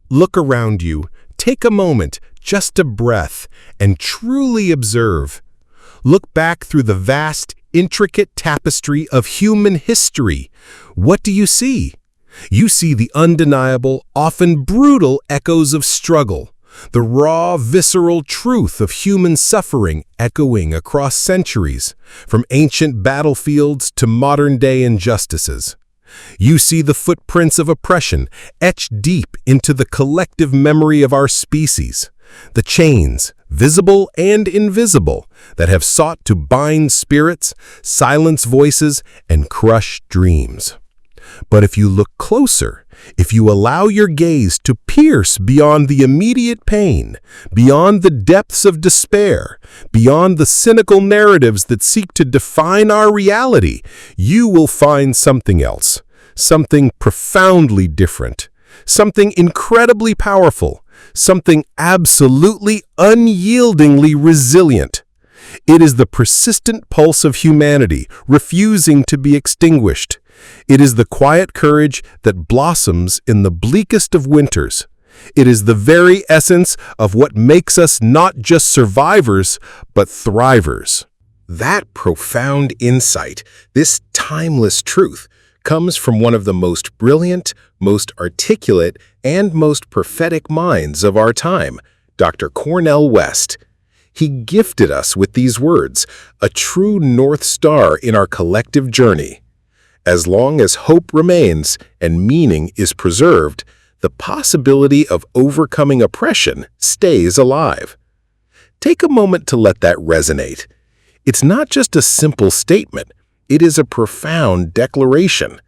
Look around you, take a moment, just a breath, and truly observe. Look back through the vast, intricate tapestry of human history. What do you see? You see the undeniable, often brutal echoes of struggle, the raw, visceral truth of human suffering echoing across centuries, from ancient battlefields to modern-day injustices. You see the footprints of oppression etched deep into the collective memory of our species, the chains, visible and invisible, that have sought to bind spirits, silence voices, and crush dreams. But if you look closer, if you allow your gaze to pierce beyond the immediate pain, beyond the depths of despair, beyond the cynical narratives that seek to define our reality, you will find something else, something profoundly different, something incredibly powerful, something absolutely unyieldingly resilient. It is the persistent pulse of humanity, refusing to be extinguished. It is the quiet courage that blossoms in the bleakest of winters. It is the very essence of what makes us not just survivors, but thrivers. That profound insight, this timeless truth, comes from one of the most brilliant, most articulate, and most prophetic minds of our time, Dr. Cornel West. He gifted us with these words, a true North Star in our collective journey. As long as hope remains and meaning is preserved, the possibility of overcoming oppression stays alive. Take a moment to let that resonate. It's not just a simple statement, it is a profound declaration.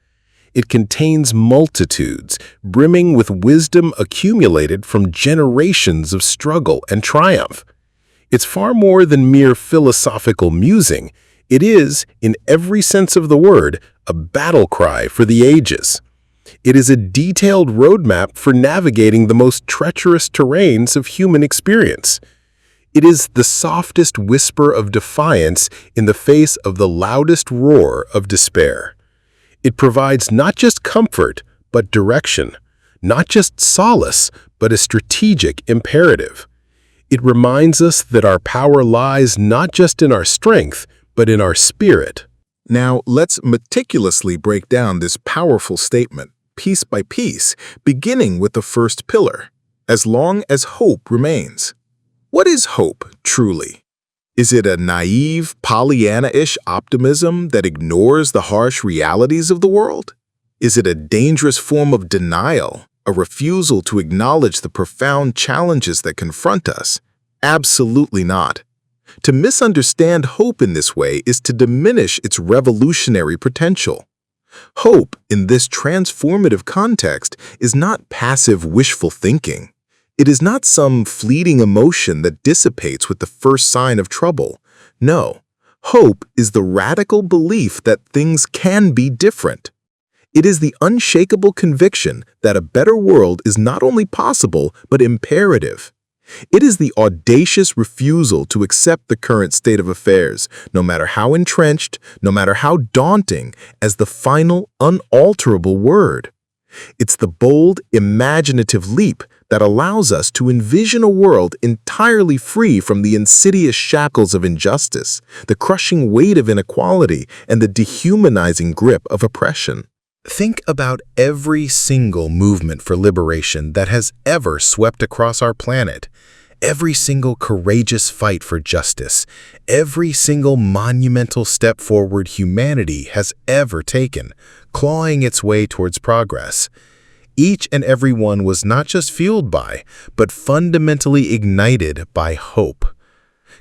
It contains multitudes, brimming with wisdom accumulated from generations of struggle and triumph. It's far more than mere philosophical musing. It is, in every sense of the word, a battle cry for the ages. It is a detailed roadmap for navigating the most treacherous terrains of human experience. It is the softest whisper of defiance in the face of the loudest roar of despair. It provides not just comfort, but direction, not just solace, but a strategic imperative. It reminds us that our power lies not just in our strength, but in our spirit. Now, let's meticulously break down this powerful statement, piece by piece, beginning with the first pillar, as long as hope remains. What is hope, truly? Is it a naive, Pollyanna-ish optimism that ignores the harsh realities of the world? Is it a dangerous form of denial, a refusal to acknowledge the profound challenges that confront us? Absolutely not. To misunderstand hope in this way is to diminish its revolutionary potential. Hope, in this transformative context, is not passive wishful thinking. It is not some fleeting emotion that dissipates with the first sign of trouble. No, hope is the radical belief that things can be different. It is the unshakable conviction that a better world is not only possible, but imperative. It is the audacious refusal to accept the current state of affairs, no matter how entrenched, no matter how daunting, as the final, unalterable word. It's the bold, imaginative leap that allows us to envision a world entirely free from the insidious shackles of injustice, the crushing weight of inequality, and the dehumanizing grip of oppression. Think about every single movement for liberation that has ever swept across our planet. Every single courageous fight for justice, every single monumental step forward humanity has ever taken, clawing its way towards progress. Each and every one was not just fueled by, but fundamentally ignited by hope.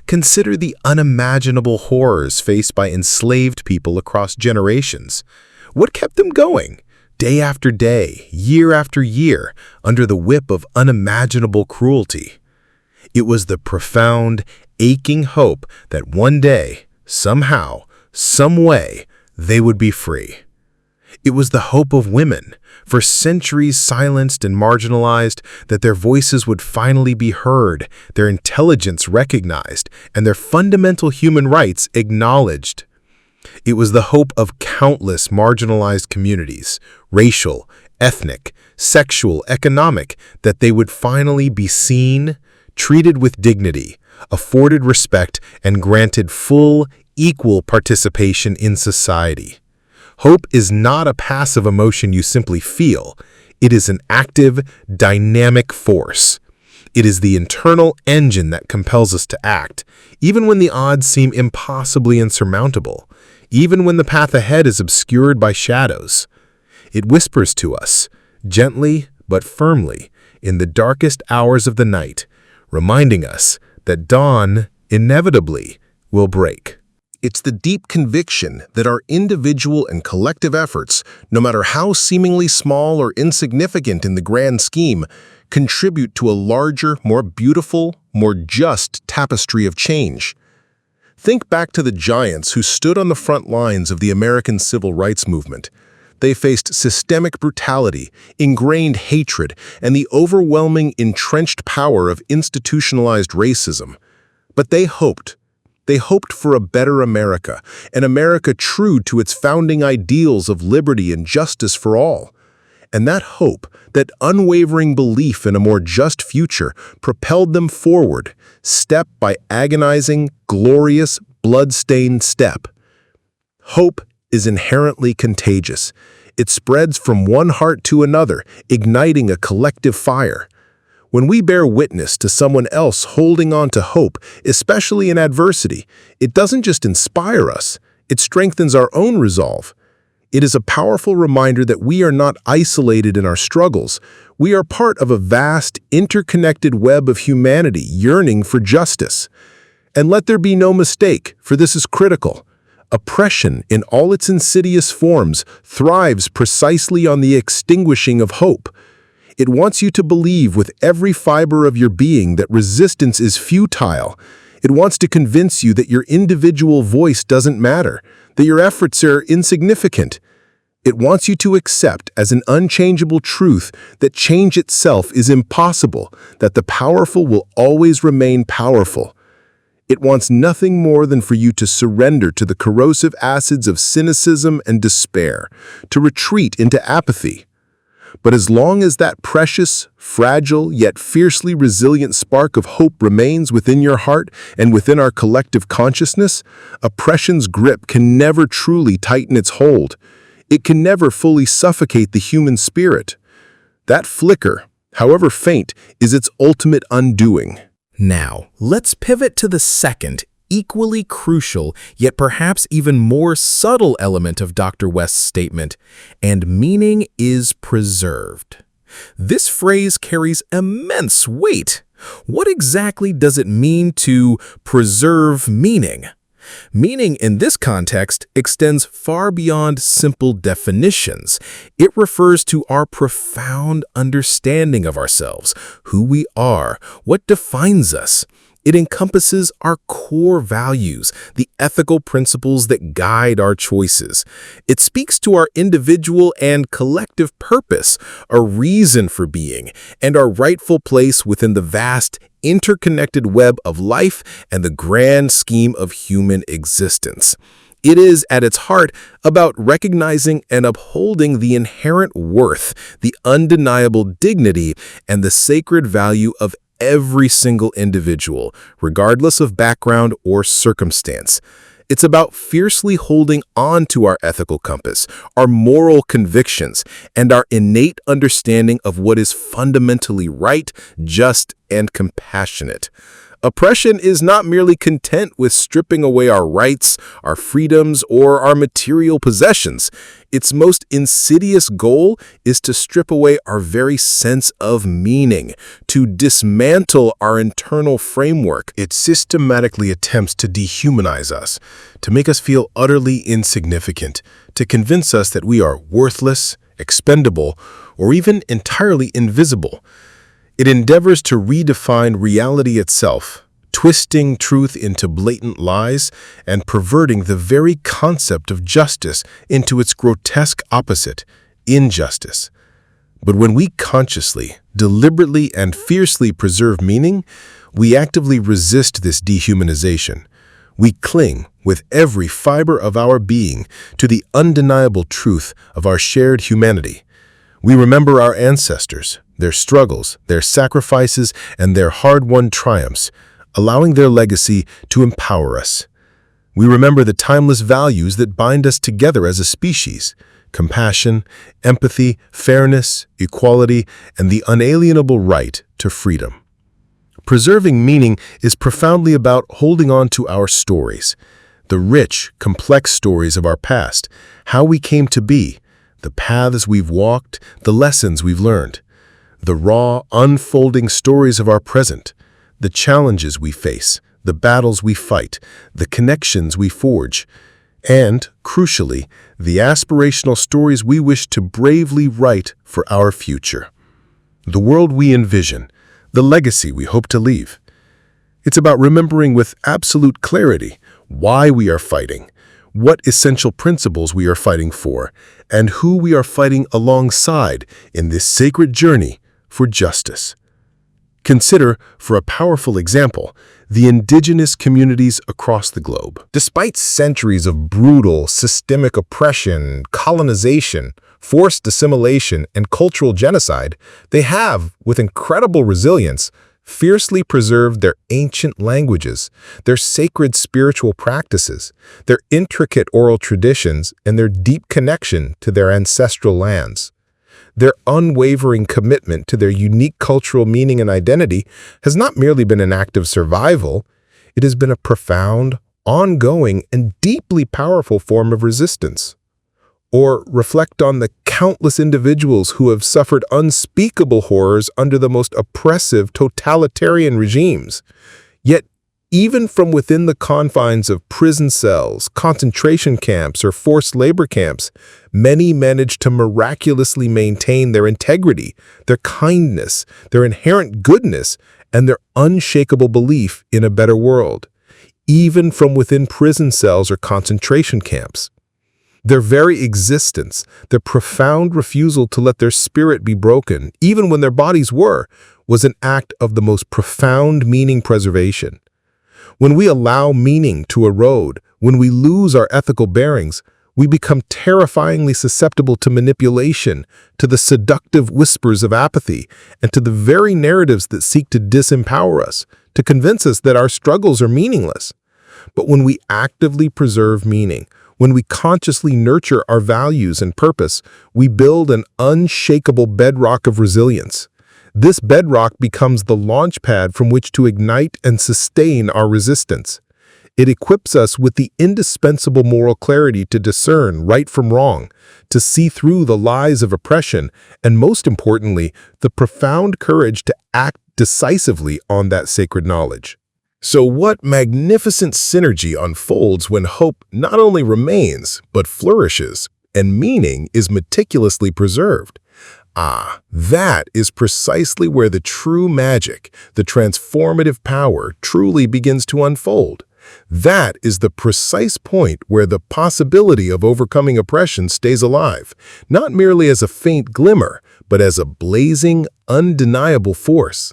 Consider the unimaginable horrors faced by enslaved people across generations. What kept them going? Day after day, year after year, under the whip of unimaginable cruelty. It was the profound, aching hope that one day, somehow, some way, they would be free. It was the hope of women, for centuries silenced and marginalized, that their voices would finally be heard, their intelligence recognized, and their fundamental human rights acknowledged. It was the hope of countless marginalized communities, racial, ethnic, sexual, economic, that they would finally be seen, treated with dignity, afforded respect, and granted full, equal participation in society. Hope is not a passive emotion you simply feel. It is an active, dynamic force. It is the internal engine that compels us to act, even when the odds seem impossibly insurmountable, even when the path ahead is obscured by shadows. It whispers to us, gently but firmly, in the darkest hours of the night, reminding us that dawn, inevitably, will break. It's the deep conviction that our individual and collective efforts, no matter how seemingly small or insignificant in the grand scheme, contribute to a larger, more beautiful, more just tapestry of change. Think back to the giants who stood on the front lines of the American civil rights movement. They faced systemic brutality, ingrained hatred, and the overwhelming entrenched power of institutionalized racism. But they hoped. They hoped for a better America, an America true to its founding ideals of liberty and justice for all. And that hope, that unwavering belief in a more just future, propelled them forward, step by agonizing, glorious, blood-stained step. Hope is inherently contagious. It spreads from one heart to another, igniting a collective fire. When we bear witness to someone else holding on to hope, especially in adversity, it doesn't just inspire us, it strengthens our own resolve. It is a powerful reminder that we are not isolated in our struggles. We are part of a vast, interconnected web of humanity yearning for justice. And let there be no mistake, for this is critical. Oppression, in all its insidious forms, thrives precisely on the extinguishing of hope. It wants you to believe with every fiber of your being that resistance is futile. It wants to convince you that your individual voice doesn't matter, that your efforts are insignificant. It wants you to accept as an unchangeable truth that change itself is impossible, that the powerful will always remain powerful. It wants nothing more than for you to surrender to the corrosive acids of cynicism and despair, to retreat into apathy. But as long as that precious, fragile, yet fiercely resilient spark of hope remains within your heart and within our collective consciousness, oppression's grip can never truly tighten its hold. It can never fully suffocate the human spirit. That flicker, however faint, is its ultimate undoing. Now, let's pivot to the second, equally crucial, yet perhaps even more subtle element of Dr. West's statement, and meaning is preserved. This phrase carries immense weight. What exactly does it mean to preserve meaning? Meaning in this context extends far beyond simple definitions. It refers to our profound understanding of ourselves, who we are, what defines us. It encompasses our core values, the ethical principles that guide our choices. It speaks to our individual and collective purpose, a reason for being, and our rightful place within the vast, interconnected web of life and the grand scheme of human existence. It is, at its heart, about recognizing and upholding the inherent worth, the undeniable dignity, and the sacred value of every single individual, regardless of background or circumstance. It's about fiercely holding on to our ethical compass, our moral convictions, and our innate understanding of what is fundamentally right, just, and compassionate. Oppression is not merely content with stripping away our rights, our freedoms, or our material possessions. Its most insidious goal is to strip away our very sense of meaning, to dismantle our internal framework. It systematically attempts to dehumanize us, to make us feel utterly insignificant, to convince us that we are worthless, expendable, or even entirely invisible. It endeavors to redefine reality itself, twisting truth into blatant lies and perverting the very concept of justice into its grotesque opposite, injustice. But when we consciously, deliberately, and fiercely preserve meaning, we actively resist this dehumanization. We cling, with every fiber of our being, to the undeniable truth of our shared humanity. We remember our ancestors, their struggles, their sacrifices, and their hard-won triumphs, allowing their legacy to empower us. We remember the timeless values that bind us together as a species: compassion, empathy, fairness, equality, and the unalienable right to freedom. Preserving meaning is profoundly about holding on to our stories, the rich, complex stories of our past, how we came to be, the paths we've walked, the lessons we've learned, the raw, unfolding stories of our present, the challenges we face, the battles we fight, the connections we forge, and, crucially, the aspirational stories we wish to bravely write for our future. The world we envision, the legacy we hope to leave. It's about remembering with absolute clarity why we are fighting, what essential principles we are fighting for, and who we are fighting alongside in this sacred journey for justice. Consider, for a powerful example, the indigenous communities across the globe. Despite centuries of brutal, systemic oppression, colonization, forced assimilation, and cultural genocide, they have, with incredible resilience, fiercely preserved their ancient languages, their sacred spiritual practices, their intricate oral traditions, and their deep connection to their ancestral lands. Their unwavering commitment to their unique cultural meaning and identity has not merely been an act of survival, it has been a profound, ongoing, and deeply powerful form of resistance. Or reflect on the countless individuals who have suffered unspeakable horrors under the most oppressive totalitarian regimes. Yet, even from within the confines of prison cells, concentration camps, or forced labor camps, many manage to miraculously maintain their integrity, their kindness, their inherent goodness, and their unshakable belief in a better world, even from within prison cells or concentration camps. Their very existence, their profound refusal to let their spirit be broken, even when their bodies were, was an act of the most profound meaning preservation. When we allow meaning to erode, when we lose our ethical bearings, we become terrifyingly susceptible to manipulation, to the seductive whispers of apathy, and to the very narratives that seek to disempower us, to convince us that our struggles are meaningless. But when we actively preserve meaning, when we consciously nurture our values and purpose, we build an unshakable bedrock of resilience. This bedrock becomes the launch pad from which to ignite and sustain our resistance. It equips us with the indispensable moral clarity to discern right from wrong, to see through the lies of oppression, and most importantly, the profound courage to act decisively on that sacred knowledge. So what magnificent synergy unfolds when hope not only remains, but flourishes, and meaning is meticulously preserved? That is precisely where the true magic, the transformative power, truly begins to unfold. That is the precise point where the possibility of overcoming oppression stays alive, not merely as a faint glimmer, but as a blazing, undeniable force.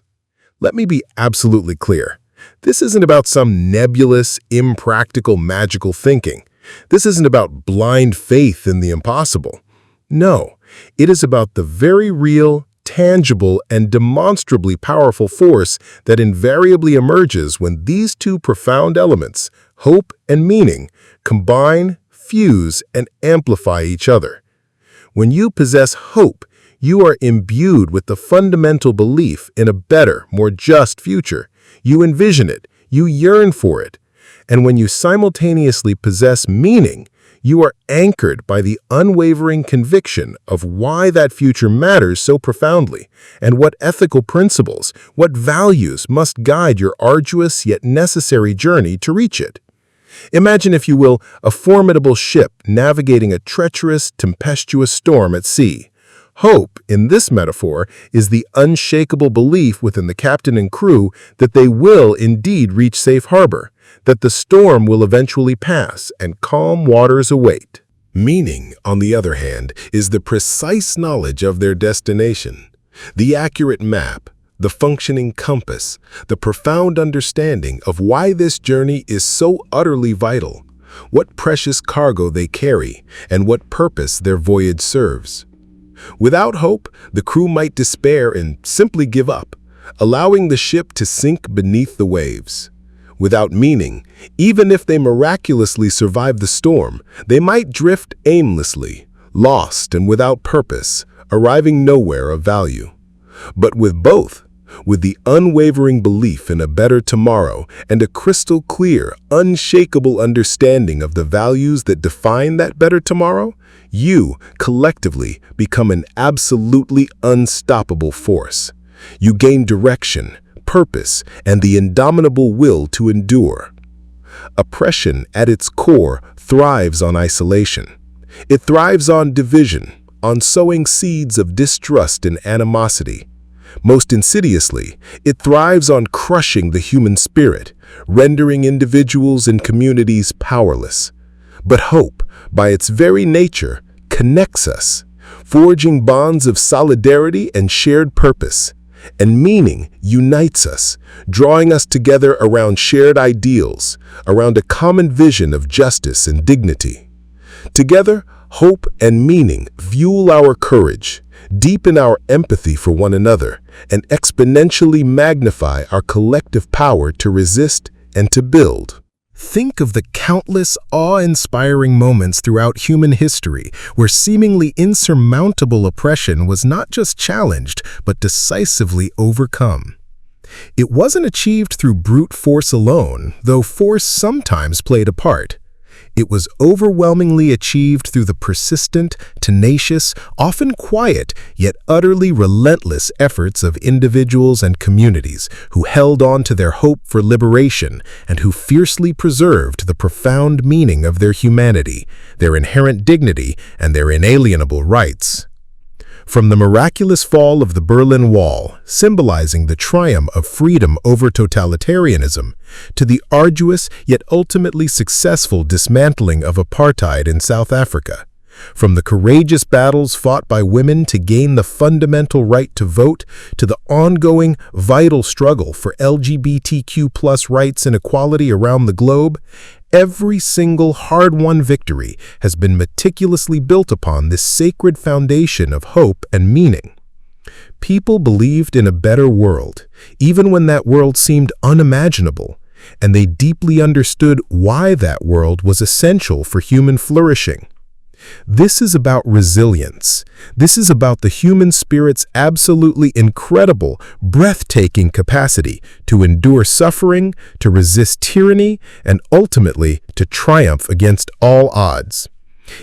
Let me be absolutely clear. This isn't about some nebulous, impractical, magical thinking. This isn't about blind faith in the impossible. No, it is about the very real, tangible, and demonstrably powerful force that invariably emerges when these two profound elements, hope and meaning, combine, fuse, and amplify each other. When you possess hope, you are imbued with the fundamental belief in a better, more just future. You envision it, you yearn for it. And when you simultaneously possess meaning, you are anchored by the unwavering conviction of why that future matters so profoundly, and what ethical principles, what values must guide your arduous yet necessary journey to reach it. Imagine, if you will, a formidable ship navigating a treacherous, tempestuous storm at sea. Hope, in this metaphor, is the unshakable belief within the captain and crew that they will indeed reach safe harbor, that the storm will eventually pass and calm waters await. Meaning, on the other hand, is the precise knowledge of their destination, the accurate map, the functioning compass, the profound understanding of why this journey is so utterly vital, what precious cargo they carry, and what purpose their voyage serves. Without hope, the crew might despair and simply give up, allowing the ship to sink beneath the waves. Without meaning, even if they miraculously survive the storm, they might drift aimlessly, lost and without purpose, arriving nowhere of value. But with both, with the unwavering belief in a better tomorrow and a crystal clear, unshakable understanding of the values that define that better tomorrow, you, collectively, become an absolutely unstoppable force. You gain direction, purpose, and the indomitable will to endure. Oppression, at its core, thrives on isolation. It thrives on division, on sowing seeds of distrust and animosity. Most insidiously, it thrives on crushing the human spirit, rendering individuals and communities powerless. But hope, by its very nature, connects us, forging bonds of solidarity and shared purpose. And meaning unites us, drawing us together around shared ideals, around a common vision of justice and dignity. Together, hope and meaning fuel our courage, deepen our empathy for one another, and exponentially magnify our collective power to resist and to build. Think of the countless awe-inspiring moments throughout human history where seemingly insurmountable oppression was not just challenged, but decisively overcome. It wasn't achieved through brute force alone, though force sometimes played a part. It was overwhelmingly achieved through the persistent, tenacious, often quiet, yet utterly relentless efforts of individuals and communities who held on to their hope for liberation and who fiercely preserved the profound meaning of their humanity, their inherent dignity, and their inalienable rights. From the miraculous fall of the Berlin Wall, symbolizing the triumph of freedom over totalitarianism, to the arduous yet ultimately successful dismantling of apartheid in South Africa, from the courageous battles fought by women to gain the fundamental right to vote, to the ongoing, vital struggle for LGBTQ+ rights and equality around the globe, every single hard-won victory has been meticulously built upon this sacred foundation of hope and meaning. People believed in a better world, even when that world seemed unimaginable, and they deeply understood why that world was essential for human flourishing. This is about resilience. This is about the human spirit's absolutely incredible, breathtaking capacity to endure suffering, to resist tyranny, and ultimately to triumph against all odds.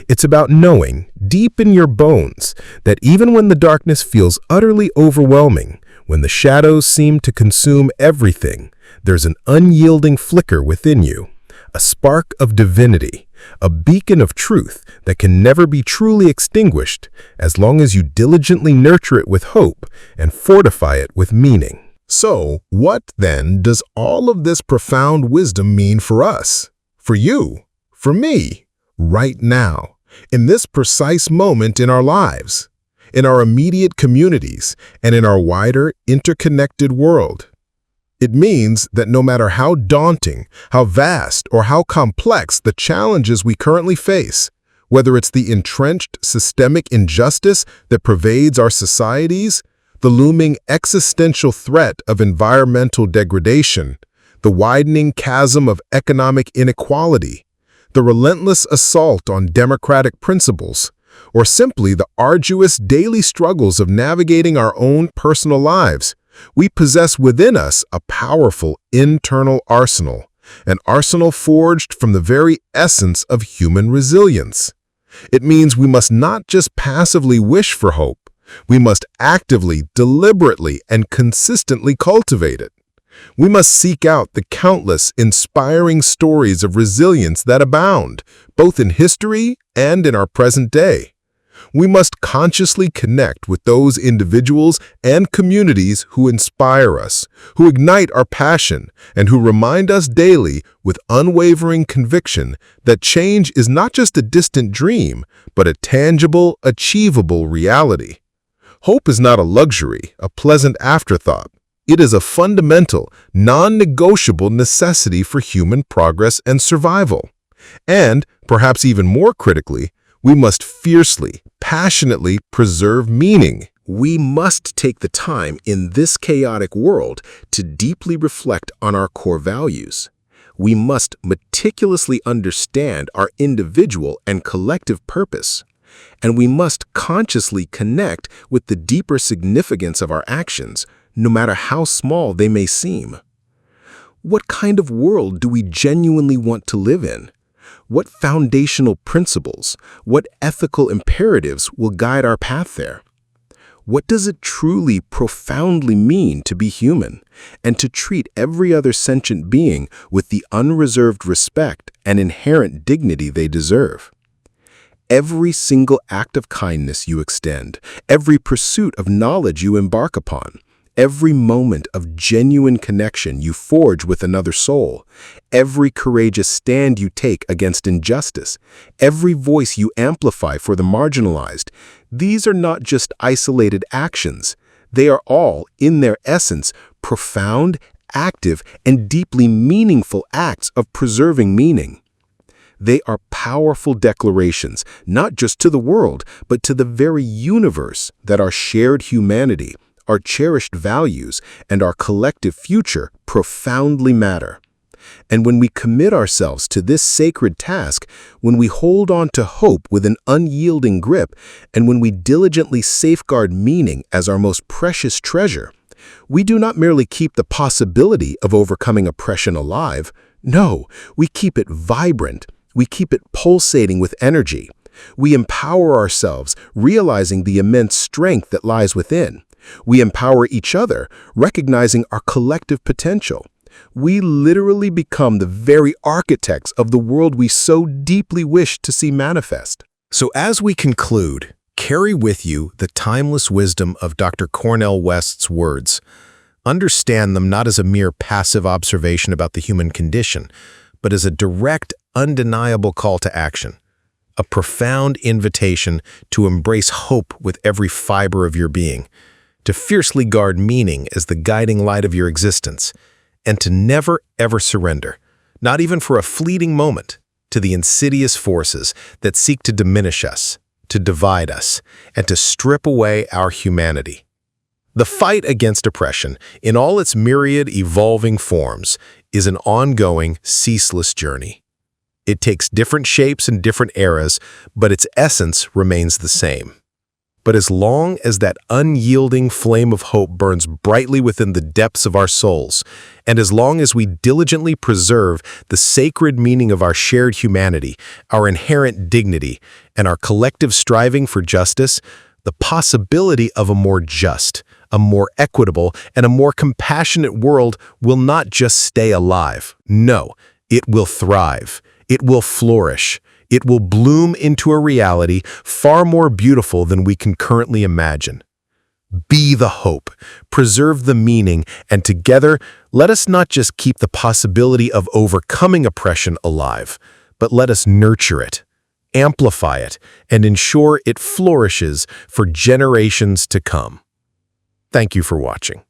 It's about knowing, deep in your bones, that even when the darkness feels utterly overwhelming, when the shadows seem to consume everything, there's an unyielding flicker within you, a spark of divinity, a beacon of truth that can never be truly extinguished as long as you diligently nurture it with hope and fortify it with meaning. So, what then does all of this profound wisdom mean for us, for you, for me, right now, in this precise moment in our lives, in our immediate communities, and in our wider, interconnected world? It means that no matter how daunting, how vast, or how complex the challenges we currently face, whether it's the entrenched systemic injustice that pervades our societies, the looming existential threat of environmental degradation, the widening chasm of economic inequality, the relentless assault on democratic principles, or simply the arduous daily struggles of navigating our own personal lives, we possess within us a powerful internal arsenal, an arsenal forged from the very essence of human resilience. It means we must not just passively wish for hope, we must actively, deliberately, and consistently cultivate it. We must seek out the countless, inspiring stories of resilience that abound, both in history and in our present day. We must consciously connect with those individuals and communities who inspire us, who ignite our passion, and who remind us daily with unwavering conviction that change is not just a distant dream, but a tangible, achievable reality. Hope is not a luxury, a pleasant afterthought. It is a fundamental, non-negotiable necessity for human progress and survival. And, perhaps even more critically, We must fiercely, passionately preserve meaning. We must take the time in this chaotic world to deeply reflect on our core values. We must meticulously understand our individual and collective purpose. And we must consciously connect with the deeper significance of our actions, no matter how small they may seem. What kind of world do we genuinely want to live in? What foundational principles, what ethical imperatives will guide our path there? What does it truly, profoundly mean to be human and to treat every other sentient being with the unreserved respect and inherent dignity they deserve? Every single act of kindness you extend, every pursuit of knowledge you embark upon, every moment of genuine connection you forge with another soul, every courageous stand you take against injustice, every voice you amplify for the marginalized, these are not just isolated actions. They are all, in their essence, profound, active, and deeply meaningful acts of preserving meaning. They are powerful declarations, not just to the world, but to the very universe, that our shared humanity, our cherished values, and our collective future profoundly matter. And when we commit ourselves to this sacred task, when we hold on to hope with an unyielding grip, and when we diligently safeguard meaning as our most precious treasure, we do not merely keep the possibility of overcoming oppression alive. No, we keep it vibrant. We keep it pulsating with energy. We empower ourselves, realizing the immense strength that lies within. We empower each other, recognizing our collective potential. We literally become the very architects of the world we so deeply wish to see manifest. So as we conclude, carry with you the timeless wisdom of Dr. Cornel West's words. Understand them not as a mere passive observation about the human condition, but as a direct, undeniable call to action. A profound invitation to embrace hope with every fiber of your being, to fiercely guard meaning as the guiding light of your existence, and to never, ever surrender, not even for a fleeting moment, to the insidious forces that seek to diminish us, to divide us, and to strip away our humanity. The fight against oppression, in all its myriad evolving forms, is an ongoing, ceaseless journey. It takes different shapes and different eras, but its essence remains the same. But as long as that unyielding flame of hope burns brightly within the depths of our souls, and as long as we diligently preserve the sacred meaning of our shared humanity, our inherent dignity, and our collective striving for justice, the possibility of a more just, a more equitable, and a more compassionate world will not just stay alive. No, it will thrive. It will flourish. It will bloom into a reality far more beautiful than we can currently imagine. Be the hope, preserve the meaning, and together, let us not just keep the possibility of overcoming oppression alive, but let us nurture it, amplify it, and ensure it flourishes for generations to come. Thank you for watching.